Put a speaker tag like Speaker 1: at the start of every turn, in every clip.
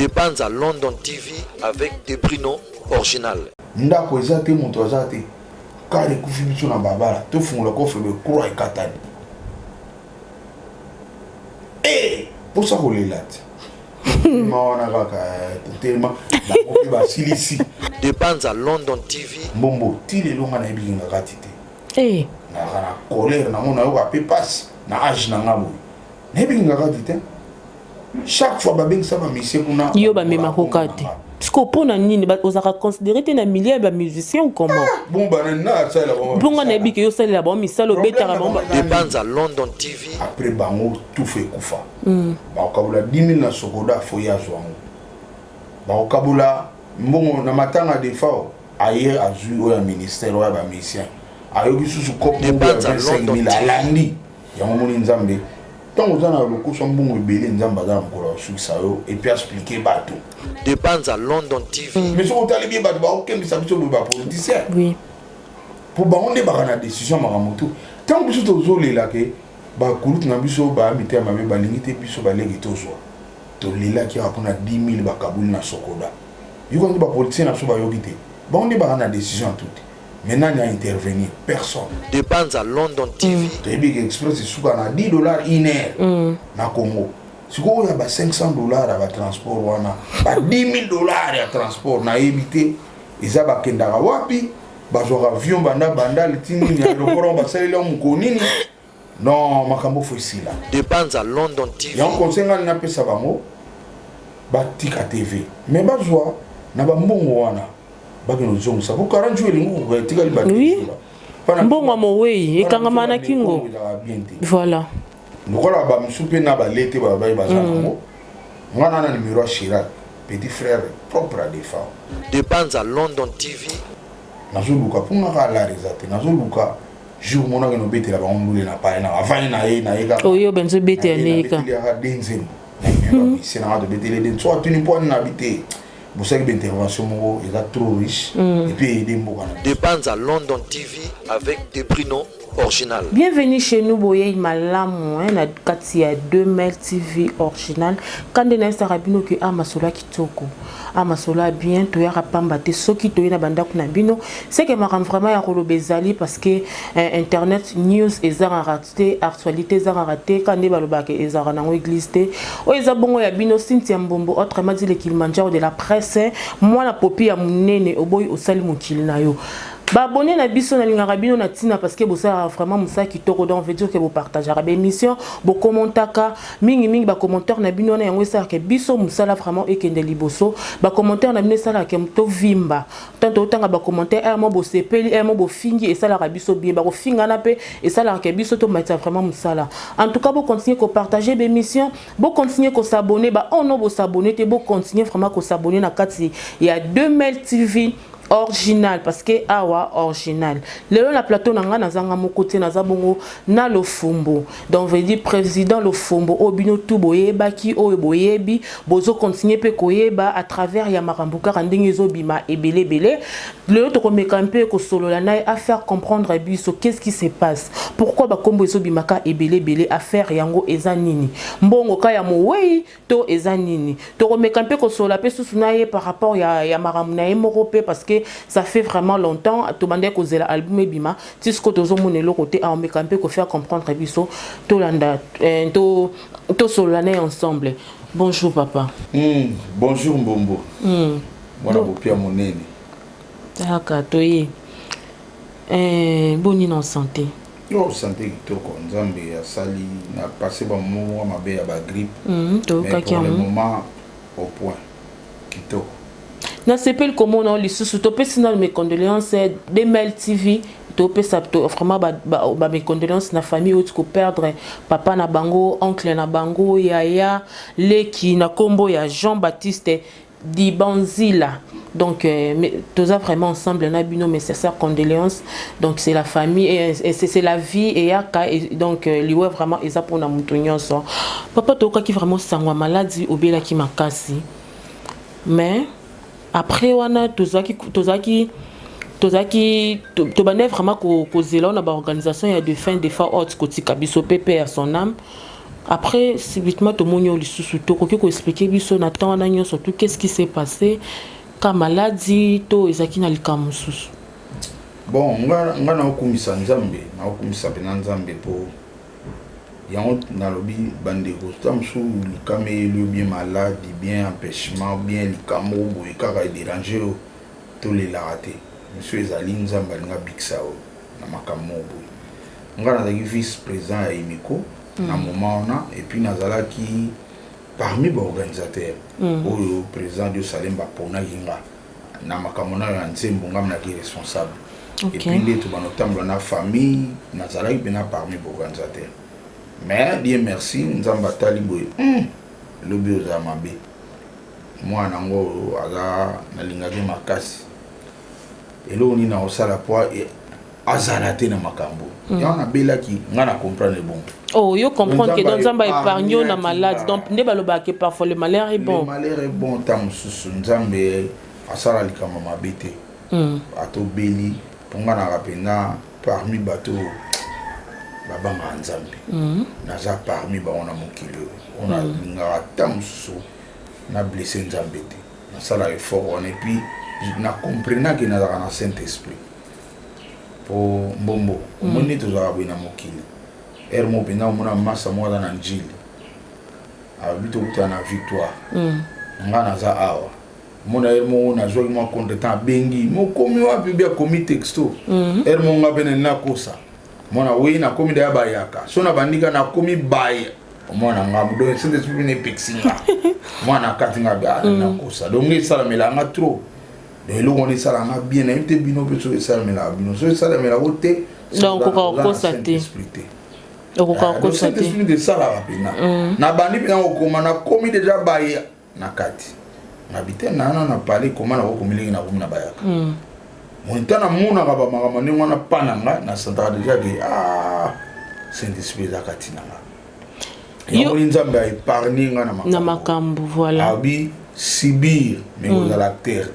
Speaker 1: Des bandes à London TV avec des Bruno original.
Speaker 2: Ndako ezate moto azate. Kale kufi biso na babala. To fungula ko febe kura ikatani. Pour ça qu'on les late.
Speaker 1: Des bandes à London TV.
Speaker 2: Bombo, ti le longa na ebi nga katite. Na colère na mona yo ka passe na âge na ngabo. Na ebi nga katite. Chaque fois ba beng ça ba mission kuna.
Speaker 3: Yo ba mema ko kate. Parce que pour nani ba ozaka considérer te na milieu ba musicien ou comment?
Speaker 2: Bon ba na ça la bon.
Speaker 3: Bon na ebi ke yo sala la bon misalo betara bon.
Speaker 1: Des bandes à London TV.
Speaker 2: Après bango tout fait kufa. Ba okabula 10 000 na sokoda foya zwango. Ba okabula mbongo na matanga de fao aye azu o ya ministère o ya ba mission. Ayo bisusu kopo
Speaker 1: des bandes à
Speaker 2: 25 000 alandi. Ya moni nzambe. Tant aux ans le coup son bon rebelle nzamba za mkola succès yo et puis expliquer bateau.
Speaker 1: Des bandes à London TV.
Speaker 2: Mais si on t'a bien bateau ba aucun mais ça biso ba politicien.
Speaker 3: Oui.
Speaker 2: Pour ba on débarra na décision maramoto. Tant biso tozole la ke ba kulut na biso ba mité ma be ba lingité biso ba legi tozo. To lela ki rapona 10 000 ba kabul na sokoda. Yuko ba politicien na so ba yobité. Ba on débarra na décision toute. Maintenant, il y a intervenu personne.
Speaker 1: Des bandes à London TV.
Speaker 2: Tu as vu qu'Express est souvent à $10 une heure. Na Congo. Si vous avez $500 à transport, $10 000 à transport, na évité. Ils ont bakendara wapi. Bazora avion banda le tini ni aéroport ba sali la mukonini. Non, makambo fo ici là.
Speaker 1: Des bandes à London TV.
Speaker 2: Il y a un conseil na pesa bango. Ba tika TV. Mais bazwa na ba mbongo wana. Ça pour 40 jours
Speaker 3: oui. Mbongo mowe ekangama na kingo. Voilà.
Speaker 2: Ngola ba msupe na ba lete ba ba bazango. Ngana na numéro Chirac, petit frère propre à des femmes.
Speaker 1: Des bandes à London TV.
Speaker 2: Nazo luka pour nga la rezate. Nazo luka jour mona que no bete la ba ondule na pa na avant na eka.
Speaker 3: Oyo benzo bete na eka.
Speaker 2: Il y a denzen. C'est na de bete les den soit une point na habiter. Vous savez que l'intervention est trop riche et puis aider beaucoup.
Speaker 1: Des bandes à London TV avec des Bruno original.
Speaker 3: Bienvenue chez nous, Boye Malamu, na kati ya 2ml TV original. Quand on a sarabino que amasola kitoko, amasola bien, to ya rapamba te soki to na banda kuna bino, c'est que maram vraiment ya rolo bezali parce que internet news ezara raté, actualité ezara raté, quand ba lobake ezara na église te, o ezabongo ya bino Cynthia Mbombo, autrement dit le Kilimanjaro de la presse, moi la popi ya munene oboy osali mokili na yo. Ba abonné na biso na lingaka bino na tina parce que bosa vraiment musa kitoko donc veut dire que vous partagez la émission bo commentaka mingi ba commentaire na bino na yango ça que biso musala vraiment ekende liboso ba commentaire na bino sala ke to vimba tanto tanga ba commentaire mo bo sepeli mo bo fingi et sala biso bien ba ko finga na pe et sala ke biso to matia vraiment musala en tout cas bo continuer ko partager l'émission bo continuer ko s'abonner ba on no bo s'abonner te bo continuer vraiment ko s'abonner na kati il y a 2ml TV original parce que awa original le la plateau nanga nazanga mokote nazabongo na lo fumbo donc veut dire président lo fumbo obino tout boyeba ki o boyebi bozo continuer pe koyeba à travers ya makambuka ndenge zo bima ebele le to komeka un peu ko solo la na à faire comprendre biso qu'est-ce qui se passe pourquoi ba kombo zo bimaka ebele à faire yango ezanini mbongo ka ya mowei to ezanini to komeka un peu ko solo pe susunaye par rapport ya maramuna emorope parce que ça fait vraiment longtemps to bande ko zela album ebima tisko tozo monelo côté a me camper ko faire comprendre biso to landa to solane ensemble. Bonjour papa.
Speaker 2: Bonjour Mbombo. Moi na bopia monene.
Speaker 3: Taka toyi. Boni en santé.
Speaker 2: Yo santé kitoko nzambe ya sali na passé ba moment mabe ya ba grippe.
Speaker 3: To ka ki
Speaker 2: moment au point kitoko.
Speaker 3: Na s'appelle comment on les sous-to personnel mes condoléances 2ml TV to pesa to vraiment ba mes condoléances na famille où tu perdre papa na bango oncle na bango yaya leki na kombo ya Jean-Baptiste Dibanzila donc tous vraiment ensemble na bino mes sincères condoléances donc c'est la famille et c'est la vie et donc liwe vraiment eza pour na mutonyoso papa to ka ki vraiment sangwa maladie obela ki makasi mais après wana tozaki to bandé vraiment ko zela na ba organisation ya de fin de fa haute kotika biso pepe à son âme Après, subitement, tout le monde a surtout qu'on expliquer biso na temps na surtout qu'est-ce qui s'est passé quand maladie to ezaki na likamususu.
Speaker 2: Bon, nga na okumisa nzambe, na okumisa pena nzambe po yango na lobi bandeko tamsu likame le bien malade, bien empêchement, bien likamo boy kaka déranger to les raté. Monsieur ezali nzamba nga biksa o na makamo boy. Nga na zaki vice président ya Imiko na moment na et puis nazala ki parmi les organisateurs au président de Salemba pona yinga na makamo na ya nzembo nga na ki responsable. Et puis les tout notamment na famille nazala ki bena parmi les organisateurs. Mais Dieu merci nzamba taliboy le bio za mabe. Moi nango aga na lingaki makasi. Elo ni na osala poa et azalate na makambo. Ya na bela ki nga na comprendre bon.
Speaker 3: Oh, yo comprendre que dans Nzamba épargne na malade. Donc ne baloba que parfois le malheur est bon.
Speaker 2: Le malheur est bon tam susu Nzambe asala likama mabete. Ato beli ponga na rapena parmi bateau babanga Nzambe. Naza parmi ba on a mokilo. On a ngara tam susu na blessé Nzambe te. Na sala effort on et puis na comprendre que na na Saint-Esprit. Po mbombo moni tozala bina mokili ermo pena mona massa moda na njili abito kuta na victoire ngana za awa mona ermo na jogi mo content bengi mo komi wapi bia komi texto ermo ngabene na kosa mona we na komi da bayaka so na bandika na komi baye mona ngamudo Saint-Esprit ne pixinga mona katinga bia na kosa donc ni sala melanga trop. Et là on est ça là bien invité bino peut se ça mais là bino so ça mais là côté
Speaker 3: donc on va constater donc on va constater
Speaker 2: de ça là pena na bandi pena okoma na komi déjà baye na kati na bité na parler comment na komi na komi na bayaka montana mona ka ba makama ni ngwana pananga na centre déjà que Saint-Esprit za katina yo nzambe a épargné na
Speaker 3: makambo voilà
Speaker 2: abi sibir mais vous à la terre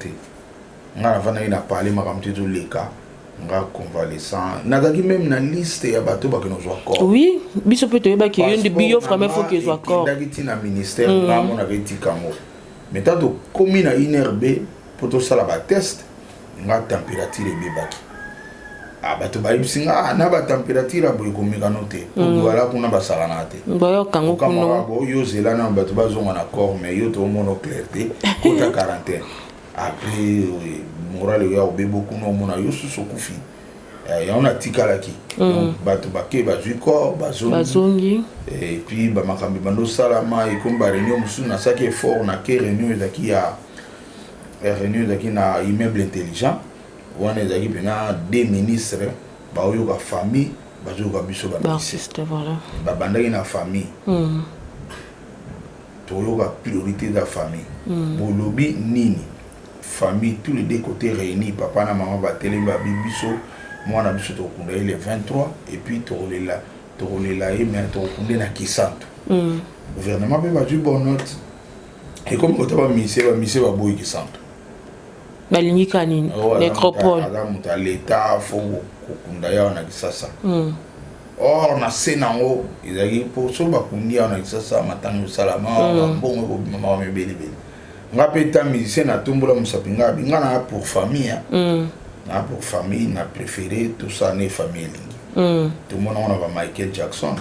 Speaker 2: nga vana ina parler makamti to leka nga convalescent nazaki même na liste ya bato ba kino zwa corps
Speaker 3: oui biso peut yeba ki yende bio vraiment faut que soit corps
Speaker 2: ndaki na ministère nga mona veti kango mais tato komi na INRB pour to sala ba test nga température be baki bato ba ibsinga na ba température boy komika note voilà kuna ba sala na te
Speaker 3: ba yo kango kuno
Speaker 2: bo yo zela na bato ba zonga na corps mais yo to mono clarté kota quarantaine. Après moral ya obe beaucoup no mona yo susu kufi ya on a tikala ki bato bake ba juko bazongi et puis ba makambi bando salama et comme ba réunion musu na saki effort na ke réunion zaki ya réunion zaki na immeuble intelligent on est zaki pena des ministres ba yo ka famille ba zo ka biso ba
Speaker 3: ministre voilà
Speaker 2: ba bandaki na famille to yo ka priorité da famille bolobi nini famille tous les deux côtés réunis papa na maman ba télé ba bibiso moi na biso to kunda le 23 et puis to la et mais to kunda na kisanto gouvernement ba du bon note et comme on va misser ba boy kisanto
Speaker 3: ba lingi kanini nécropole
Speaker 2: adam ta l'état faut kunda ya na kisasa or na senango izaki pour so ba kundia na kisasa matango salama bongo ko mama mebele nga peta musicien na tumbola musapinga binga na pour famille na pour famille na préféré tout ça né famille tout le monde on a Michael Jackson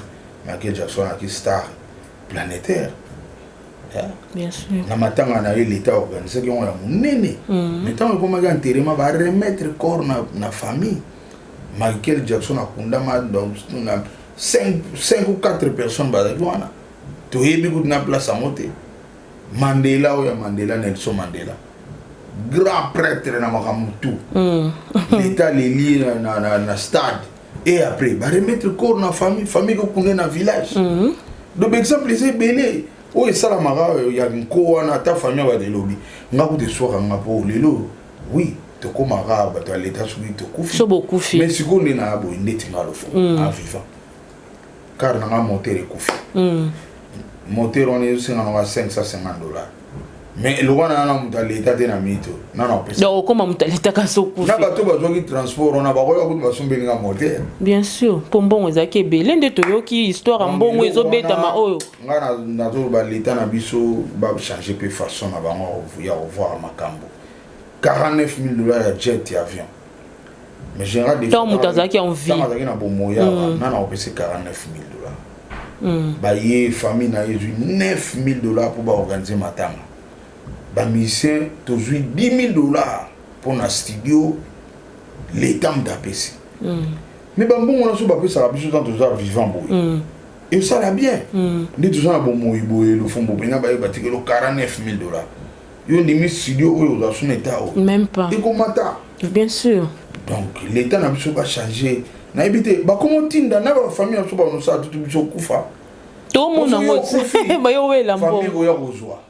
Speaker 2: a qui star planétaire
Speaker 3: bien sûr
Speaker 2: na matanga na l'état organisé qui on a munene mais tant comme ga enterrement va remettre corps na famille Michael Jackson a kundama donc na 5 ou 4 personnes ba wana to yebi good na place à monter Mandela ou Mandela Nelson Mandela grand prêtre na makamutu l'état les lié na stade et après ba remettre corps na famille ko kundé na village donc exemple c'est belé o esala mara ya nko wana ta famille ba de lobby ngaku de soka ngapo lelo oui to komara ba to l'état soubi to kufi
Speaker 3: so beaucoup fi
Speaker 2: mais sikondi na bo ndeti ngalo fo en vivant car na moteur kufi moteur on est $550 mais le roi n'a pas l'état de la mito non non
Speaker 3: donc comment muta l'état kasoku
Speaker 2: na bato bazo ki transport on a ba ko ba sombe nga moteur
Speaker 3: bien sûr pour bon ezaki belé nde toyoki histoire mbongo ezobeta ma oyo
Speaker 2: ngana na to ba l'état na biso ba changer peu façon na bango ya revoir makambo $49,000 ya jet et avion mais général des
Speaker 3: tant mutazaki en vie
Speaker 2: tant na bo moya na na opese $49,000 ba ye famille na yezu $9,000 pour ba organiser matanga. Ba musicien tozui $10,000 pour na studio l'état m'dapesi. Mais ba mbongo na so ba pesa biso tant toza vivant boy. Et ça la bien. Ndi toza na bon moyi boy le fond boy na ba ye batike lo $49,000. Yo ndimi studio oyo za son état o.
Speaker 3: Même pas.
Speaker 2: Et comment ta?
Speaker 3: Bien sûr.
Speaker 2: Donc l'état na biso ba changer. Na ebité ba comment tinda na ba famille na so ba no sa tout biso kufa.
Speaker 3: Tout le monde a ba yo wela mbongo.
Speaker 2: Famille oya kozwa.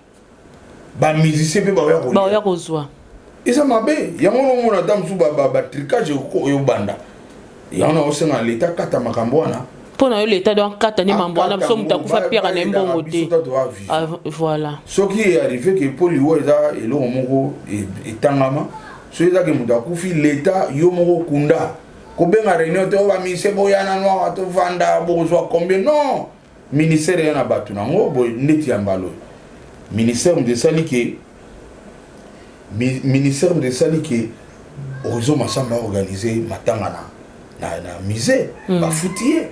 Speaker 2: Ba musicien pe ba oya
Speaker 3: kozwa.
Speaker 2: Eza mabe yango no mona dam su ba tricage ko yo banda. Yango na osenga l'état kata makambo wana.
Speaker 3: Pona yo l'état donc kata ni mambo wana so mutakufa pire na mbongo te. Voilà.
Speaker 2: Ce qui est arrivé que poli wo eza elo moko etangama. So eza ke mutakufi l'état yo moko kunda. Ko benga réunion te ba mise boyana no wa to vanda bozwa combien non. Ministère yana batu nango bo neti ya mbalo. Ministère de Salike Ozo Massamba organisé matanga na musée ba foutier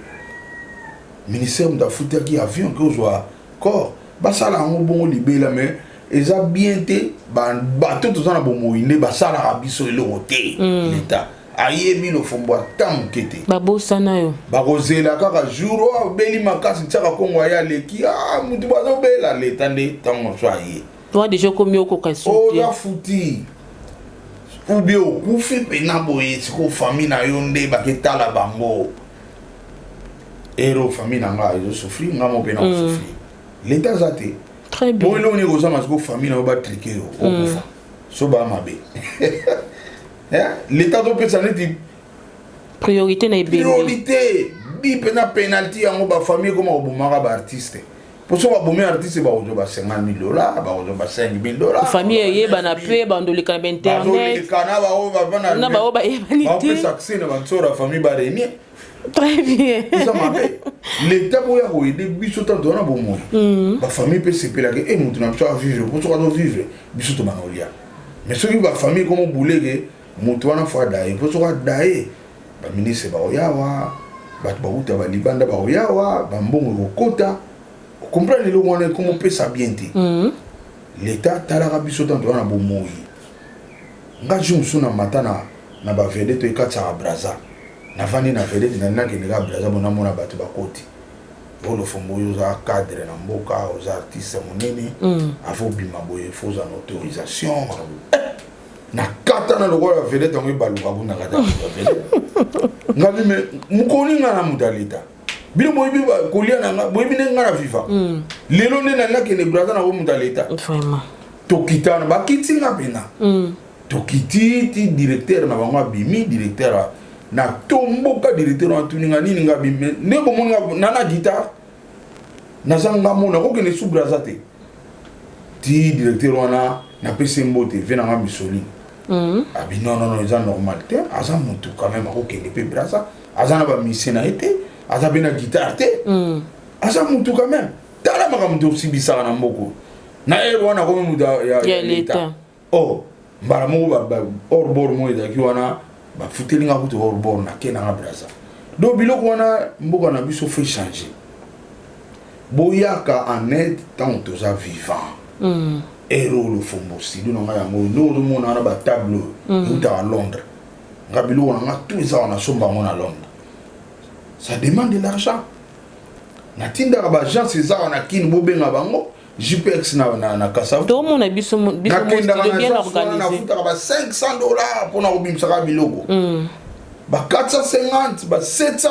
Speaker 2: ministère de foutia qui avion que ozoa corps ba sala ngo bongo libela mais eza bien te ba bato to na bomo inde ba sala rabiso le roté l'état ayebi lo fombo tam kete
Speaker 3: ba bosana yo
Speaker 2: ba kozela kaka jour o beli makasi tsaka kongo ya leki mutu ba zo bela l'état ne tango soye
Speaker 3: toi déjà comme yo ko kaso
Speaker 2: o la fouti ou bien au kufi pena boye siko famille na yo nde ba ketala bango ero famille na nga yo souffrir nga mo pena souffrir l'état zate
Speaker 3: très bien
Speaker 2: bon lo ni ko sama siko famille na ba triquer o kufa so ba mabe l'état doit penser neti
Speaker 3: priorité na ebeli
Speaker 2: priorité bi pena penalty yango ba famille comme obomaka ba artiste pour so ba bomé artiste ba ozo ba $50,000 ba ozo ba $5,000
Speaker 3: famille yeba na pe ba ndoleka na internet
Speaker 2: kana ba o ba bana
Speaker 3: na ba o ba ebanité
Speaker 2: ba pe succès na ba tsora famille ba reni
Speaker 3: très bien
Speaker 2: ça mabe l'état boya ko aider biso tant dona bomo ba famille peut se pela que mutu na biso vivre pour so ka vivre biso to manolia mais ceux qui ba famille comme boulege mutu wana fa dae pour so ka dae ba ministre ba oyawa ba ba uta ba libanda ba oyawa ba mbongo kokota comprendre le wana comment peut ça bien te l'état talaka biso tant wana bomoyi nga jumsu na matana na ba vedette to ikatsa braza na vani na vedette na nake ni ga braza bona mona bato bakoti bolo fombo yo za cadre na mboka aux artistes monene afo bima boye faut en autorisation na kata na lokola vedette ngi baluka buna kata vedette ngabi me mukoni ngana mutalita bino moyibi kolia na moyibi ne ngana viva lelo ne na nake ne braza na ko mutalita
Speaker 3: vraiment
Speaker 2: tokitana bakiti nga pena tokiti ti directeur na bango bimi directeur na tomboka directeur na tuninga nini nga bimi ne ko mona nana guitare na zanga mona ko kene sous braza te ti directeur wana na pese mbote vena nga misoli abi non ils sont normal te aza mutu quand même ko kene pe braza aza na ba misena été aza bena guitare te aza mutu quand même tala maka mutu sibisa na mboko na ero wana ko mutu ya l'état oh mbara mo ba or bor mo ida ki wana ba futelinga kutu or bor na kena nga braza do biloko wana mboka na biso fait changer boyaka en aide tant toza vivant ero le fombo si do nga yango no mo na ba tableau uta à Londres nga biloko nga tout ça na somba mo na Londres ça demande de l'argent na tinda ba gens ça na kin bobenga bango JPX na Kasavu
Speaker 3: to mo na biso studio bien organisé
Speaker 2: na futa ba $500 pour na obimsa ka biloko ba $450 ba $700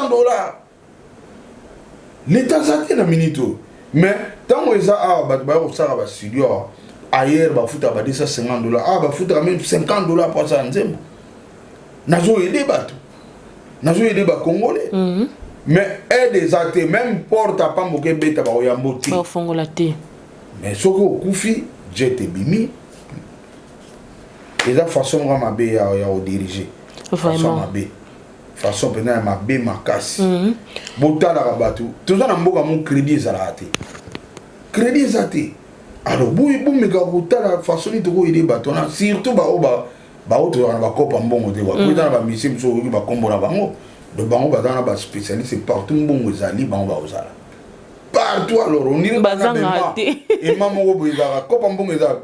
Speaker 2: l'état zaki na minito mais tant eza ba ko sara ba studio ailleurs ba futa ba $250 ba futa même $50 pour ça nzembo nazo aider bato nazo aider ba congolais mais aide des actes même porte à pas moke beta ba oyambo ti
Speaker 3: ba fongola te
Speaker 2: mais soko kufi jet ebimi eza façon nga mabe ya odiriger façon mabe façon pena ya mabe makasi botalaka bato toza na mboka mo crédit ezalaka te crédit eza te alors bomeka kotala façon nini tokoyede bato wana surtout bao tozala na bakopa mbongo te eza na bamisie biso oyoki bakombo na bango do bango bazala na baspécialiste partout mbongo ezali bango bakozala partout alors onire ema moko boye ezalaka kopa mbongo ezala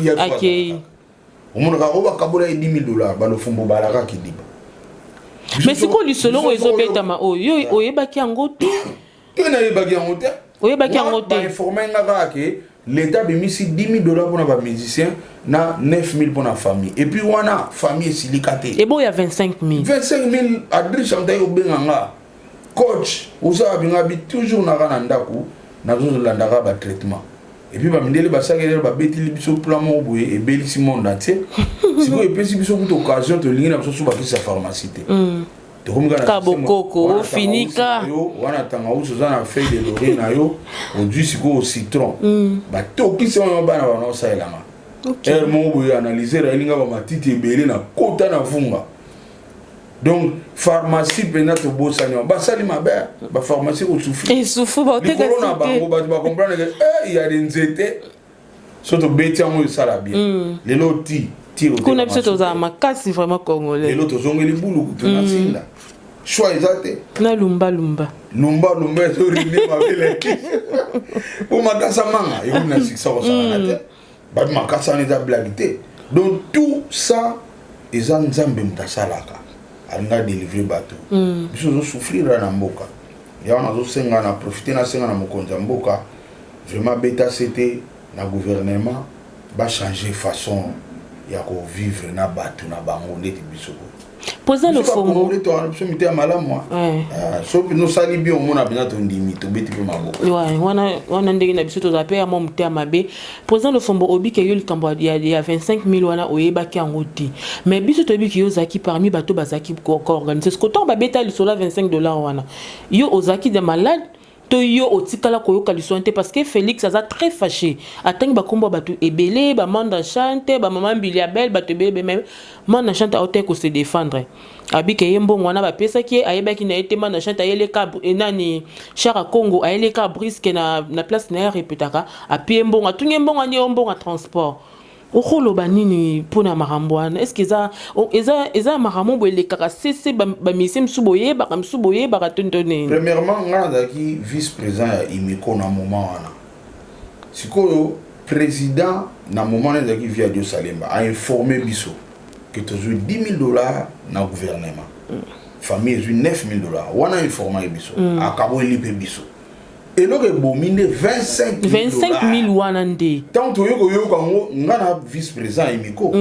Speaker 2: ya omonaka oyo bakabola ye $10,000 balofumbo balaka kidiba
Speaker 3: mais sikoyo lisolo oyo ezobetama oyo oyebaki yango te
Speaker 2: te nayebaki yango te
Speaker 3: oyebaki yango te
Speaker 2: bainforme nga kaka ke l'état bemisi $10,000 mpona bamusicien na 9,000 mpona famille et puis wana famille esilika te
Speaker 3: eboya 25,000
Speaker 2: adresse amtai obenga nga coach ozala binga bi toujours naka na ndako nazolandaka batraitement et puis bamindele basakelele babeteli biso plan moko boye ebelisi monde entier sikoyo epesi biso kuta occasion tolingi na biso so bakisa pharmacie te
Speaker 3: kabokoko ofinika
Speaker 2: wana tangausi oza na feuille de laurier na yo odui sikoyo citron batokisi wana bana bana osalelanga ere moko boye analyser elinga bamatiti ebele na kota na vunga donc pharmacie pena tobosani basali mabe bapharmacie kosufrikolo na bango bato bacomprendre ke ya de nzete so tobeti yango esala bien lelo
Speaker 3: kuna biso tozala makasi vraiment congolais
Speaker 2: lelo tozongeli buluku tonasinda choix eza te
Speaker 3: na lumba
Speaker 2: ezorinde mabeleki po makasa manga ekomi na succès kosalana te bato makasa wana eza blage te donc tout ça eza nzambe moto asalaka alinga délivrer bato biso ozosouffrir na mboka yawa nazosenga na profite nasenga na mokonzi ya mboka vraiment beta sete na gouvernement bachanger façon ya kovivre na bato na bango ndeti biso
Speaker 3: poza lofombo
Speaker 2: biso mite ya malamu so nosali bien omona bina tondimi tobeti mpe maboko
Speaker 3: wana ndenge na biso tozala mpe ya mwa mote ya mabe poza lofombo obike yo likambo ya 25,000 wana oyebaki yango te mais biso toyebiki yo ozalaki parmi bato bazalaki koorganize sikotango babeta lisolo ya $25 wana yo ozalaki de malade to yo otikala koyoka lisolo te parce que Félix aza très fâché atangi bakombo bato ebele bamanda chante bamama mbili ya belle bato ebele même manda chante aote ko se défendre abike ye mbongo wana bapesaki ayebaki na ete manda chante ayeleka enani Chara Congo ayeleka briske na place na ya repetaka apie mbongo atunye mbongo ani mbongo transport okoloba nini mpona makambo wana est ce eza makambo boyelekaka sese bamisie mosusu boyebaka mosusu boyebaka tontoneni
Speaker 2: premièrement nga nazalaki vice président ya imiko na moment wana sikoyo président na moment wana ezalaki via Dio Salemba ainforme biso ke tozwi $10,000 na gouvernement famille ezwi $9,000 wana informa ye biso akaboyeli mpe biso eloko ebomi nde 25,000
Speaker 3: wana nde
Speaker 2: tant toyoka yango nga na vice président emiko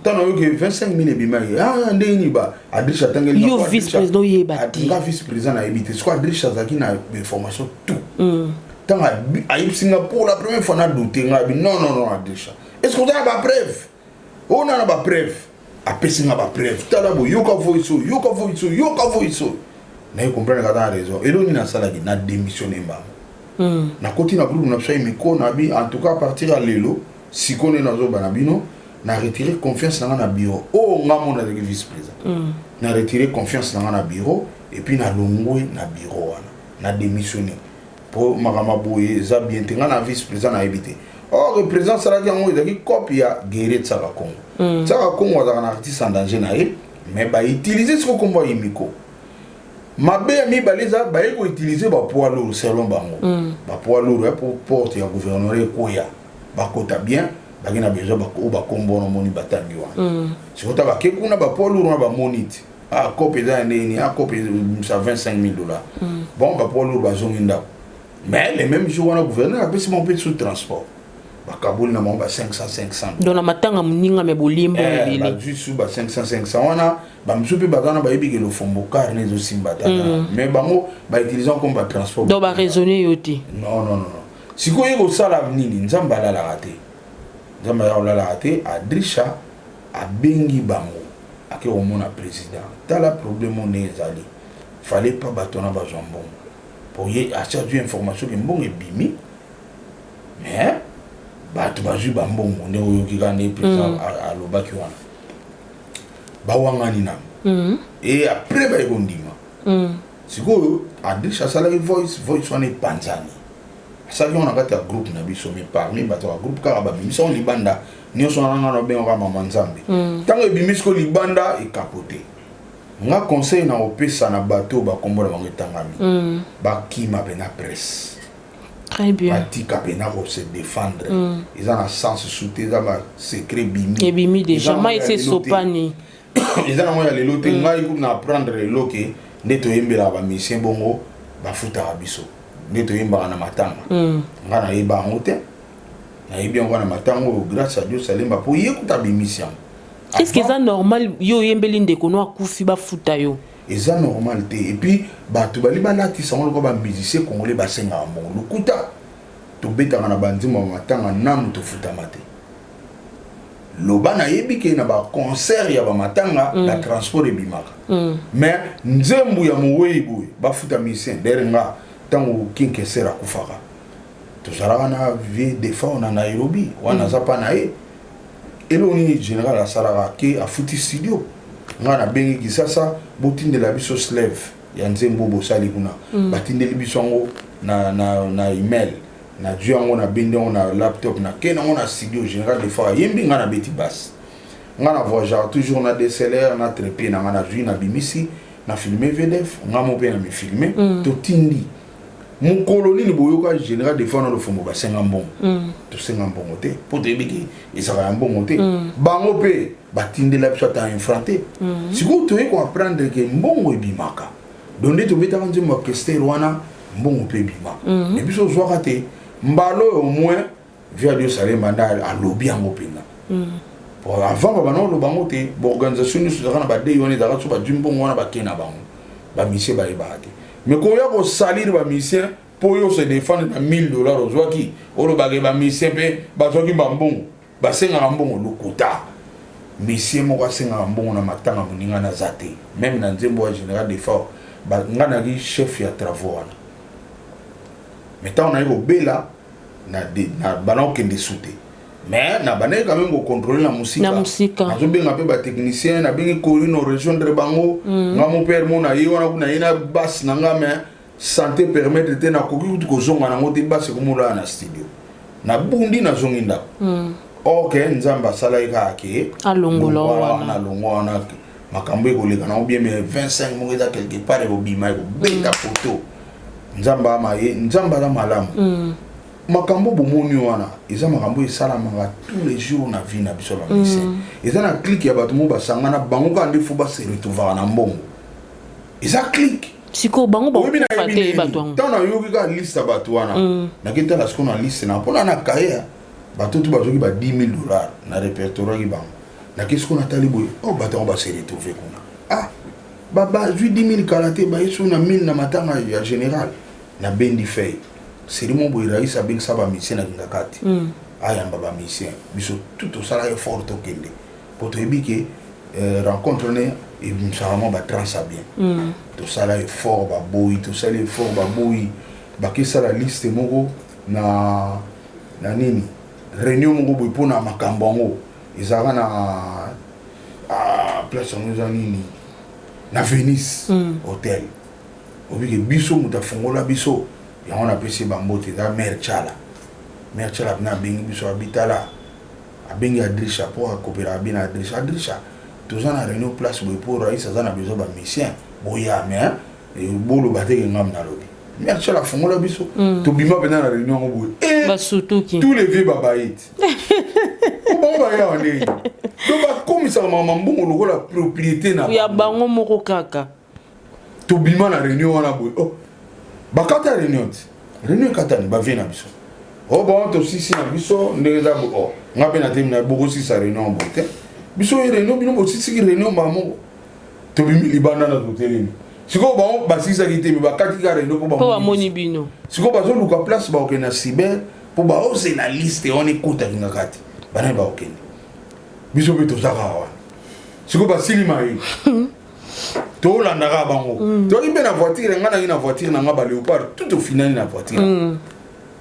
Speaker 2: tant nayoki 25,000 ebimaki nde nini ba adriche atangeli
Speaker 3: yo vice président oyeba te
Speaker 2: nga vice président nayebi te siko adriche azalaki na information tout tant ayebisi nga pour la première fois nadoute nga abi non adriche est ce que oza na bapreuve ona na bapreuve apesi nga bapreuve tala bo yoka voice oyo naye comprendre kata na raison elo nini nasalaki na démissionne mbango na koti na groupe na biso emiko na bi en tout cas à partir ya lelo sikone nazoba na bino na retirer confiance nanga na bureau nga mona azalaki vice président na retirer confiance nanga na bureau et puis na longwe na bureau wana na démissionné po makambo boye eza bien te nga na vice président nayebi te or président asalaki yango ezalaki copie ya Guéret Tsaka Congo Tsaka Congo azalaka na artiste en danger na ye mais bautilize siko kombo ya emiko mabe ya mibale eza baye koutilize bapoids lourd selon bango bapoids lourd ya pour porte ya gouvernement ekoya bakota bien baki na besoin bakombo na moni batangi wana sikota bake kuna bapoids lourd na bamoni te kope eza nini kope sa $25,000 bon bapoids lourd bazongi ndako mais les mêmes jours wana gouverneur apesi mo mpe sous transport bakaboli na bango 500
Speaker 3: donc na matanga moninga me bolimbo ebele
Speaker 2: bazwi su 500 wana bamisusu mpe baza na bayebiki lofombo carne ezosimba tata mais bango bautilize comme batransport
Speaker 3: donc baraisonne yo te
Speaker 2: non sikoyo kosala nini nzambe alalaka te nzambe alalaka te adrisha abengi bango ake komona président tala problème one ezali fallait pas bato na bazwa mbongo po ye acha zwi information ke mbongo ebimi mais bato bazwi bambongo nde oyoki kaka nde président alobaki wana bawangani namo et après bayekondima sikoyo adriche asalaki voice wana epanzani asalaki wana kati ya groupe na biso mais parmi bato ya groupe kaka babimisa ngo libanda nyonso nanga na bengaka mama nzambe ntango ebimisi ko libanda ekapote nga conseil na opesa na bato bakombola bango etangami bakima pena presse
Speaker 3: très bien
Speaker 2: batika pena ko se défendre eza na sens souté eza ba secret bimi
Speaker 3: ebimi déjà mai c'est sopani
Speaker 2: eza na moya lelo te ngai kuna apprendre lelo ke nde toyembela ba mission bongo bafutaka biso nde toyembaka na matanga nga nayeba yango te nayebi yango na matango grâce à Dieu salemba po yekuta bimission.
Speaker 3: Est-ce que c'est normal yo yembeli ndeko no akufi bafuta yo?
Speaker 2: Eza normal te et puis bato bali balatisa ngo ko ba musicien congolais basenga mbongo lokuta to betanga na bandimo matanga namu to futa mate loba na yebi ke na ba concert ya ba matanga la transport ebimaka mais nzembu ya moweibwe bafuta musicien derenga tango kinkesera kufaka tozalaka na vie défend na Nairobi wana zapa na ye eloni général asalaka ke afuti studio nga na bengi kisasa botindela biso slave ya nzembo bosali kuna batindeli biso yango na email na dju yango na bendi yango na laptop na ke nango na studio général défend yembi nga na beti basi nga na voyageur toujours na DSLR na trepie na nga na dju na bimisi na filmer VDF nga mo pe na mi filmer totindi mon colonel boyoka général défendre le fomo ba senga mbongo to senga mbongo te po te biki isaka mbongo te bango pe batindela biso ta infranté siko to ko apprendre que mbongo ebimaka donde to beta kanzi mo kester wana mbongo pe bima et biso zwaka te mbalo au moins via Dieu salé manda a lobby yango penga pour avant ba no lo bango te bo organisation ni suzaka na ba de yone dara so ba jimbongo wana ba kena bango ba mission ba ibate. Mais quand il y a un salaire de musicien, pour se défendre à $1000, aujourd'hui, on va gagner un musicien, bazoki bambon, basenga bambon le quota. Musicien mo basenga bambon na matanga muninga na zate. Même dans nzembo général d'effort, ba ngana gi chef ya travaux wana. Mais tant on a eu bela na bana okende souté. Mais na bana quand même contrôler la musique.
Speaker 3: Na musique.
Speaker 2: Na zobenga pe ba technicien na bengi ko no rejoindre bango. Nga mon père mon na yona kuna yena basse na nga mais santé permettre te na koki ko zonga na ngote basse ko mula na studio. Na bundi na zonginda. OK nzamba sala ika ke.
Speaker 3: Alongolo wana.
Speaker 2: Na longo na makambo ko leka na bien mais 25 mo eza quelque part ko bima ko beta photo. Nzamba maye nzamba la malamu. Makambo bomoni wana eza makambo esalamaka tous les jours na vie na biso ba mission eza na clique ya bato mo basangana bango ka ndefu ba se retrouver na mbongo eza clique
Speaker 3: siko bango ba fate bato ngo
Speaker 2: tana yoki ka liste bato wana na kita la skona liste na pona na kaya bato tu bazoki ba $10,000 na répertoire ki bango na kesko na taliboy oh bato ba se retrouver kuna baba 10,000 kalaté ba yesu na 1000 na matanga ya général na bendi fay c'est le mot boiraï ça bien ça va mission na ngakati ayamba ba mission biso tout au salaire fort au kende pour te dire que rencontre né et bizarrement ba trans bien tout salaire fort ba boy tout salaire fort ba boy ba ke ça la liste moko na nini réunion moko boy pona makambo ngo izaka na place ngo nini na Venice hôtel obi ke biso mutafongola biso et on a apprécié Bambote, la mère Chala. Mère Chala a bien biso habitala. A bien Adrisha pour coopérer bien Adrisha. Adrisha, tous en a réunion place pour Raïs, ça a besoin d'un mission. Boya, mais et bolo baté que ngam na lobi. Mère Chala font la biso. To bima pendant la réunion au bout. Et tous les vieux babaïtes. Comment va y aller? Donc comme ça maman bon la propriété na.
Speaker 3: Ya bango moko kaka.
Speaker 2: To bima la réunion on a boy. Oh. Bakata réunion katani ba vena biso o ba to sisi na biso ndeza bo o ngape na temna boko sisi réunion bote biso réunion bino bo sisi réunion ba mo to bimi libanda na to telemi siko ba sisi akite ba kati ka réunion ko ba
Speaker 3: moni bino
Speaker 2: siko ba zo luka place ba okena cyber po ba ose na liste on écoute kinga kati bana ba okena biso beto zaka wa siko ba silima yi to la ndaka bango to ibe na voiture ngana ina voiture na ngaba léopard tout au final na voiture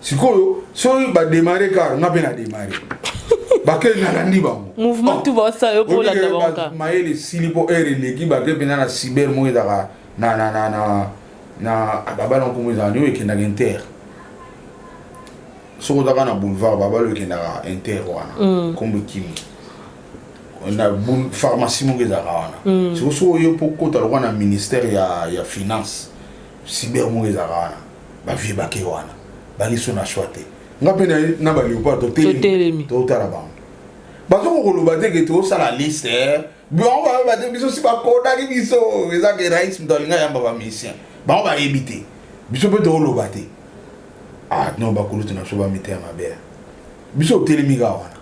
Speaker 2: sikoyo soki badémarre car nga mpe na démarre bake nalandi bango
Speaker 3: mouvement tout va ça pour la banque
Speaker 2: mayele sili po ere leki bake mpena na cyber moko ezaka na babala nkombo ezaka nio ekendaka inter soki ozaka na boulevard babalo ekendaka inter wana nkombo ekimi na pharmacie moko ezaka wana sikoyo soki oyo mpo kota lokwa na ministère ya finance cyber moko ezaka wana bavie bake wana baliso na choix te nga mpe na baleopard totelemi totala bango bazoko koloba te ke tosala liste bango bayeba te biso si bakodaki biso ezake rais moto alinga yamba bamisien bango bayebi te biso mpe tokoloba te non bakolutu na biso bamite ya mabe biso otelemi ka wana